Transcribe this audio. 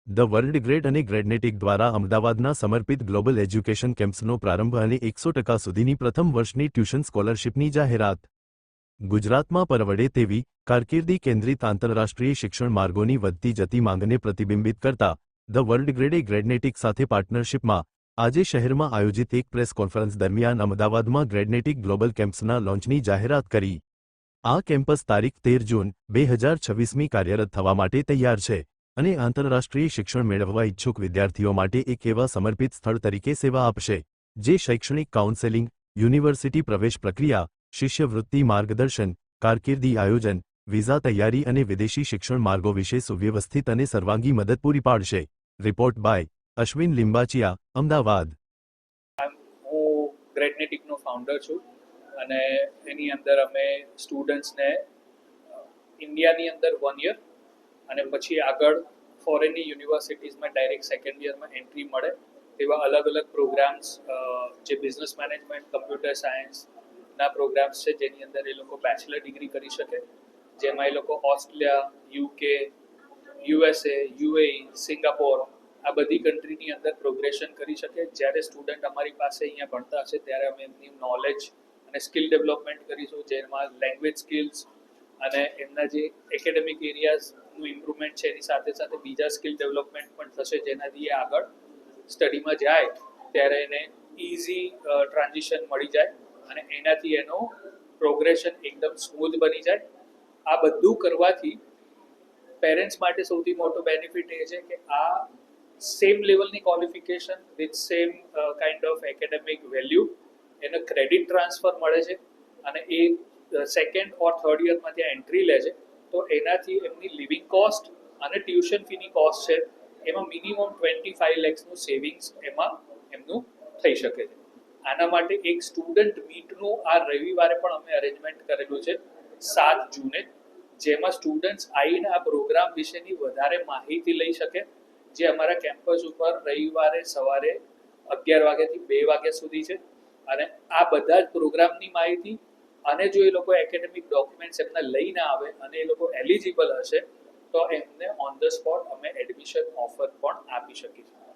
The world grade અને ગ્રેડનેટિક દ્વારા અમદાવાદના સમર્પિત ગ્લોબલ એજ્યુકેશન કેમ્પ્સનો પ્રારંભ અને 100% સુધીની પ્રથમ વર્ષની ટ્યુશન સ્કોલરશિપની જાહેરાત. ગુજરાતમાં પરવડે તેવી કારકિર્દી કેન્દ્રિત આંતરરાષ્ટ્રીય શિક્ષણ માર્ગોની વધતી જતી માંગને પ્રતિબિંબિત કરતા ધ વર્લ્ડ ગ્રેડે ગ્રેડનેટિક સાથે પાર્ટનરશિપમાં આજે શહેરમાં આયોજિત એક પ્રેસ કોન્ફરન્સ દરમિયાન અમદાવાદમાં ગ્રેડનેટિક ગ્લોબલ કેમ્પ્સના લોન્ચની જાહેરાત કરી. આ કેમ્પસ તારીખ 13 જૂન 2026મી કાર્યરત થવા માટે તૈયાર છે અને આંતરરાષ્ટ્રીય શિક્ષણ મેળવવા ઇચ્છુક વિદ્યાર્થીઓ માટે એક એવા સમર્પિત સ્થળ તરીકે સેવા આપશે જે શૈક્ષણિક કાઉન્સેલિંગ, યુનિવર્સિટી પ્રવેશ પ્રક્રિયા, શિષ્યવૃત્તિ માર્ગદર્શન, કારકિર્દી આયોજન, વિઝા તૈયારી અને વિદેશી શિક્ષણ માર્ગો વિશે સુવ્યવસ્થિત અને સર્વાંગી મદદ પૂરી પાડશે. Report by Ashwin Limbachiya, Ahmedabad. હું ગ્રેડનેટિકનો ફાઉન્ડર છું અને એની અંદર અમે સ્ટુડન્ટ્સને ઇન્ડિયાની અંદર 1 યર અને પછી આગળ ફોરેનની યુનિવર્સિટીઝમાં ડાયરેક્ટ સેકન્ડ યરમાં એન્ટ્રી મળે તેવા અલગ અલગ પ્રોગ્રામ્સ, જે બિઝનેસ મેનેજમેન્ટ, કમ્પ્યુટર સાયન્સના પ્રોગ્રામ્સ છે જેની અંદર એ લોકો બેચલર ડિગ્રી કરી શકે, જેમાં એ લોકો Australia, UK, USA, UAE, Singapore આ બધી કન્ટ્રીની અંદર પ્રોગ્રેશન કરી શકે. જ્યારે સ્ટુડન્ટ અમારી પાસે અહીંયા ભણતા હશે ત્યારે અમે એમની નોલેજ અને સ્કિલ ડેવલપમેન્ટ કરીશું, જેમાં લેંગ્વેજ સ્કિલ્સ અને એમના જે એકેડેમિક એરિયાઝનું ઇમ્પ્રુવમેન્ટ છે એની સાથે સાથે બીજા સ્કિલ ડેવલપમેન્ટ પણ થશે, જેનાથી એ આગળ સ્ટડીમાં જાય ત્યારે એને ઇઝી ટ્રાન્ઝિશન મળી જાય અને એનાથી એનો પ્રોગ્રેશન એકદમ સ્મૂથ બની જાય. આ બધું કરવાથી પેરેન્ટ્સ માટે સૌથી મોટો બેનિફિટ એ છે કે આ સેમ લેવલની qualification with same kind of academic value એને ક્રેડિટ ટ્રાન્સફર મળે છે અને એ સેકન્ડ ઓર થર્ડ યરમાં ત્યાં એન્ટ્રી લે છે તો એનાથી એમની લિવિંગ કોસ્ટ અને ટ્યુશન ફીની કોસ્ટ છે એમાં મિનિમમ 25 lakhsનું સેવિંગ્સ એમાં એમનું થઈ શકે છે. આના માટે એક સ્ટુડન્ટ મીટનું આ રવિવારે પણ અમે અરેન્જમેન્ટ કરેલું છે 7 જૂને, જેમાં સ્ટુડન્ટ્સ આવીને આ પ્રોગ્રામ વિશેની વધારે માહિતી લઈ શકે, જે અમારા કેમ્પસ ઉપર રવિવારે સવારે 11 વાગ્યાથી 2 વાગ્યા સુધી છે. અને આ બધા જ પ્રોગ્રામની માહિતી અને જો એ લોકો એકેડેમિક ડોક્યુમેન્ટ્સ એમના લઈને આવે અને એ લોકો એલિજિબલ હશે તો એમને ઓન ધ સ્પોટ અમે એડમિશન ઓફર પણ આપી શકીશું.